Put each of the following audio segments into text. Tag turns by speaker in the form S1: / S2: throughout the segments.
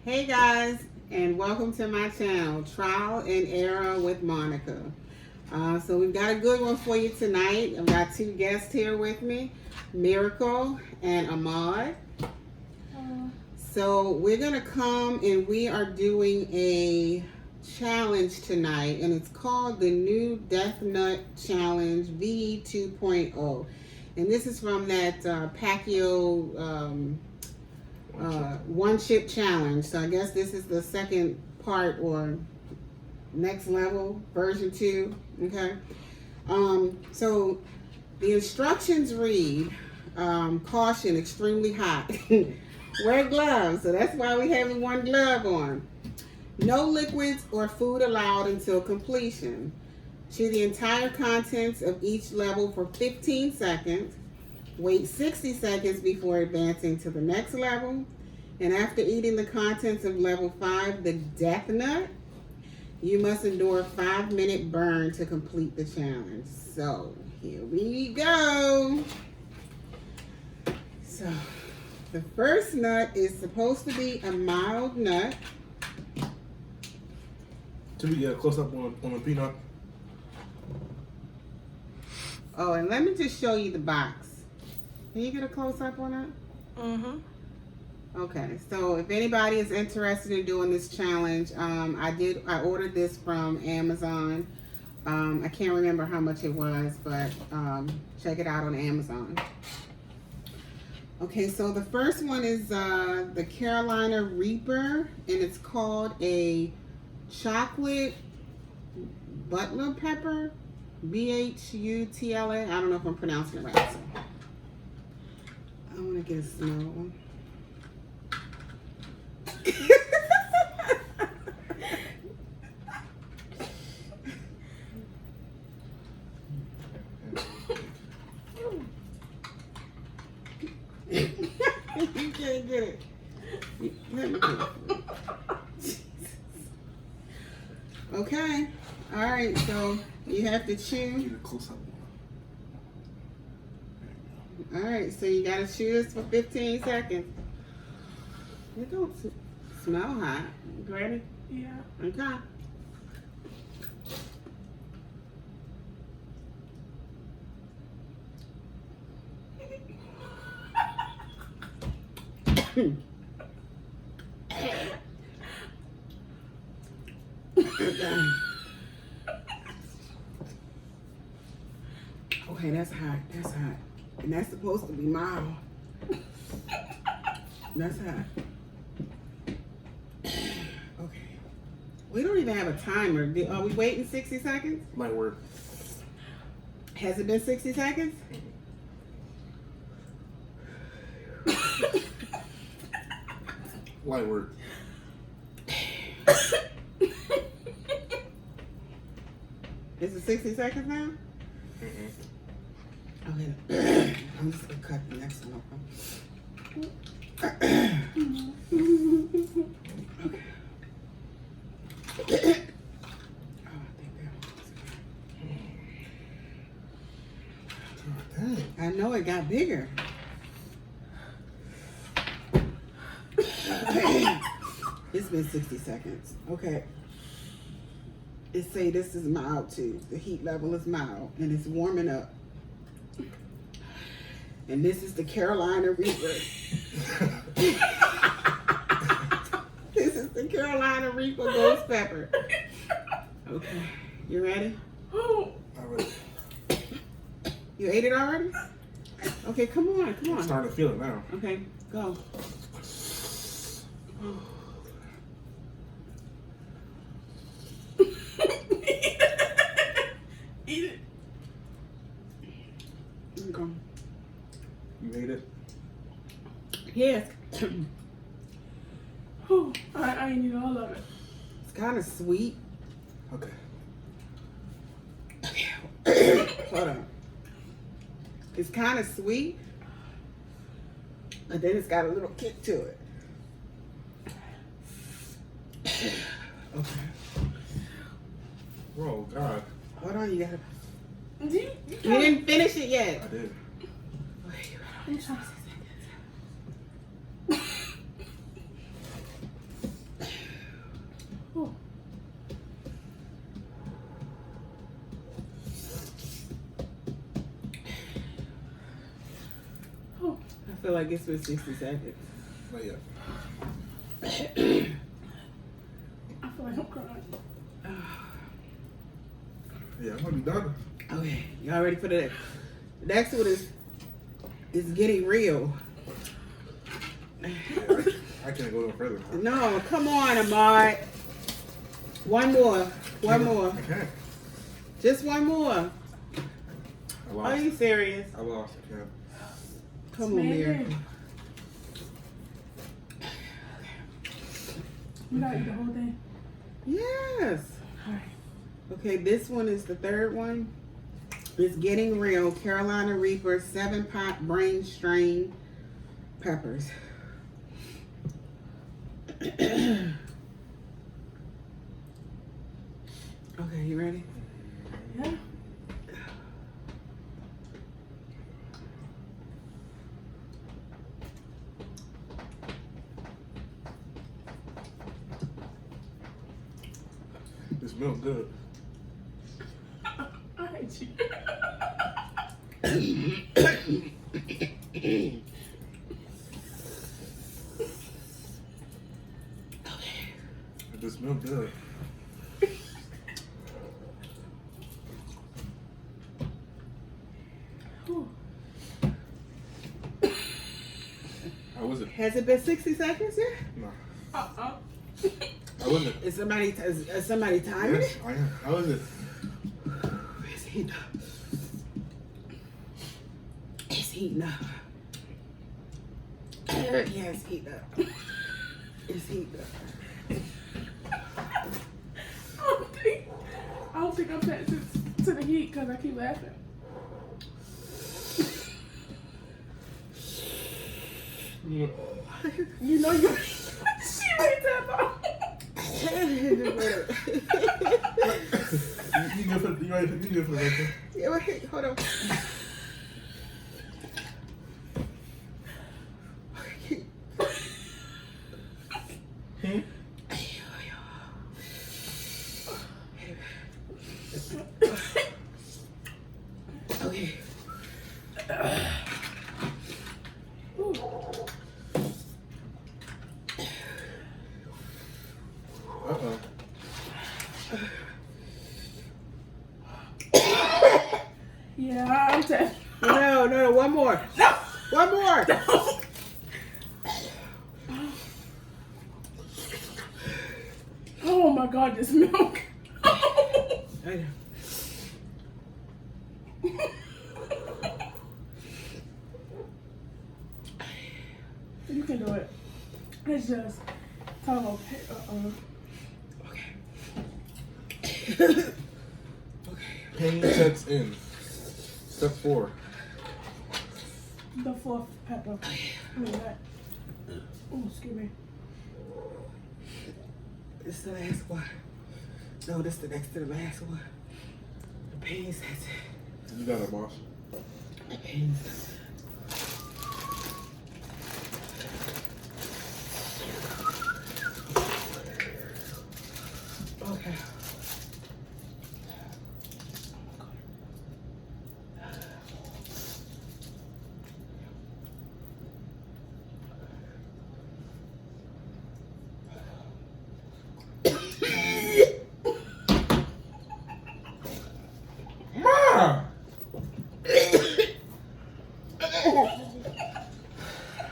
S1: Hey guys, and welcome to my channel, Trial and Error with Monica. So we've got a good one for you tonight. I've got two guests here with me, Miracle and Ahmad. So we're gonna come and we are doing a challenge tonight, and it's called the new Death Nut Challenge V2.0. And this is from that Pacquiao one chip challenge. So I guess this is the second part or next level, version 2. Okay. So the instructions read, caution, extremely hot. Wear gloves. So that's why we having one glove on. No liquids or food allowed until completion. Chew the entire contents of each level for 15 seconds. Wait 60 seconds before advancing to the next level. And after eating the contents of level 5, the Death Nut, you must endure a 5-minute burn to complete the challenge. So here we go. So the first nut is supposed to be a mild nut.
S2: Should we get a close up on the peanut?
S1: Oh, and let me just show you the box. Can you get a close up on that?
S3: Mm-hmm.
S1: Okay, so if anybody is interested in doing this challenge, I ordered this from Amazon. I can't remember how much it was, but check it out on Amazon. Okay, so the first one is the Carolina Reaper, and it's called a chocolate butler pepper, BHUTLA. I don't know if I'm pronouncing it right. So I want to get a smell one. You can't get it. Let me get it. Okay. All right. So you have to chew.
S2: Get a close up.
S1: All right. So you got to chew this for 15 seconds. It don't smell hot. You ready?
S3: Yeah.
S1: Okay. Okay, that's hot. That's hot. And that's supposed to be mild. That's hot. Okay. We don't even have a timer. Are we waiting 60 seconds?
S2: Might work.
S1: Has it been 60 seconds?
S2: Light work.
S1: Is it 60 seconds now?
S2: Mm-hmm.
S1: Okay. I'm just gonna cut the next one open. Okay. Oh, I think that
S2: Dang.
S1: I know it got bigger. It's been 60 seconds. Okay. It say this is mild too. The heat level is mild and it's warming up. And this is the Carolina Reaper. This is the Carolina Reaper ghost pepper. Okay. You ready?
S3: Oh.
S2: All right.
S1: You ate it already? Okay, come on, come
S2: I'm
S1: on.
S2: starting to feel it now.
S1: Okay, go.
S3: Eat it.
S1: Okay.
S2: You ate it?
S1: Yes.
S3: Oh, I ain't eat all of it.
S1: It's kind of sweet.
S2: Okay.
S1: Hold on. It's kind of sweet, but then it's got a little kick to it. Okay.
S2: Oh, God.
S1: Hold on, you gotta.
S3: You
S1: You didn't finish it yet.
S2: I did.
S3: I'm trying to
S1: feel like it's been 60 seconds.
S2: Not yet.
S3: I feel like I'm crying.
S2: Yeah, I'm gonna be done.
S1: Okay, y'all ready for the next one? Is getting real.
S2: Yeah, I can't go no further. Huh?
S1: No, come on, Ahmad. One more. One more.
S2: I can't.
S1: Just one more.
S2: I lost.
S1: Are you serious?
S2: I lost. I can't.
S1: Come on, Mary.
S3: We gotta eat the whole thing.
S1: Yes.
S3: Alright.
S1: Okay, this one is the third one. It's getting real. Carolina Reaper 7-pot brain strain peppers. Okay, you ready?
S3: Yeah.
S2: This milk good.
S3: I hate you.
S2: This milk good. How was it?
S1: Has it been 60 seconds yet?
S2: No.
S3: Uh-uh.
S2: How was it?
S1: Is somebody timing
S2: Yes, I am. How is it?
S1: It's heating up. It's heating up. Yeah, it's heating up. It's heating up.
S3: I don't think I'm paying to the heat because I keep laughing. You know you. She made that up.
S2: You good for you good for the record?
S1: Yeah, wait, hold on.
S2: Hmm?
S1: Okay.
S2: Uh-oh.
S3: Yeah, I'm dead.
S1: No, one more.
S3: No.
S1: One more.
S3: No. Oh my God, this milk.
S1: I-
S3: You can do it. It's just time of
S1: Okay.
S2: Pain sets in. Step 4.
S3: the fourth pepper. I mean that. Oh, excuse me.
S1: This is the last one. No, this is the next to the last one. The pain sets in.
S2: You got it, boss.
S1: The pain sets in. Okay.
S2: Ma!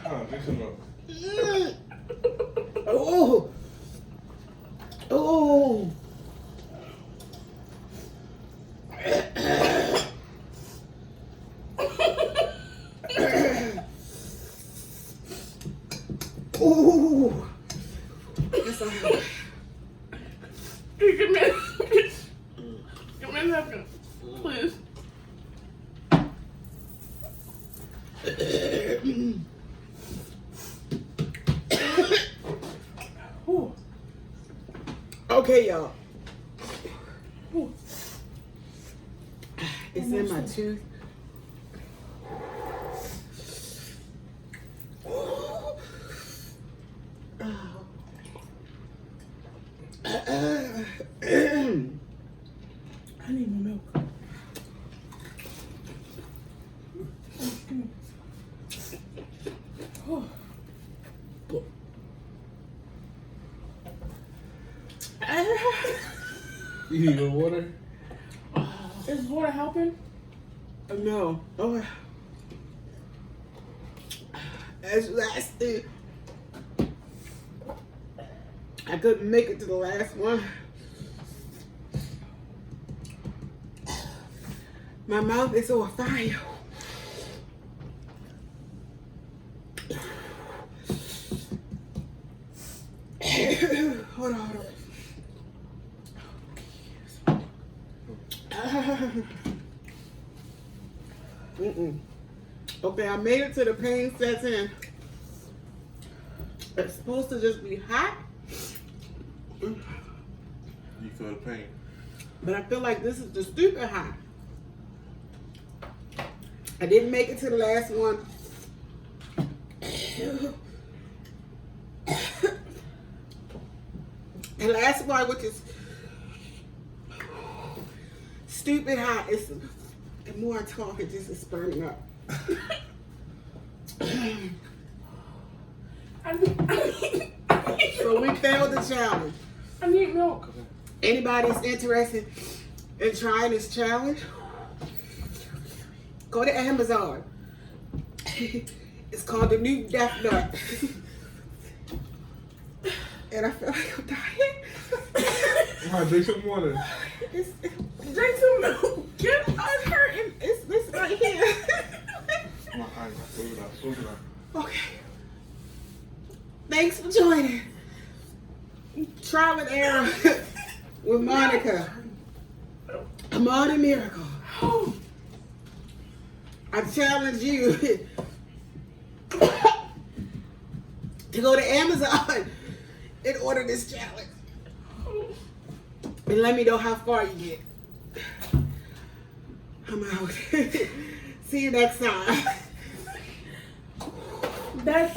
S2: Oh, drink some milk.
S1: Oh. Oh. Oh. Yes, I have.
S3: Give me a napkin, please. Ooh.
S1: Okay, y'all.
S3: Ooh.
S1: It's in my tooth.
S3: I need more milk. Oh, give me.
S2: You need more water?
S3: Is water helping?
S1: No. Oh. As last thing, I couldn't make it to the last one. My mouth is on fire. Hold on. Okay, I made it to the pain sets in. It's supposed to just be hot,
S2: You feel the pain.
S1: but I feel like this is the stupid hot. I didn't make it to the last one. The last one, which is stupid hot, is the more I talk, it just is burning up. So we failed the challenge.
S3: I need milk.
S1: Anybody's interested in trying this challenge, go to Amazon. It's called the new Death Nut. And I feel like I'm dying.
S2: Come on, drink some water.
S1: Drink some milk. Get us hurting. It's this right here.
S2: Come on, I slow it down.
S1: Okay. Thanks for joining. Trial and error with Monica. Amon and Miracle. I challenge you to go to Amazon and order this challenge. And let me know how far you get. I'm out. See you next time.
S3: That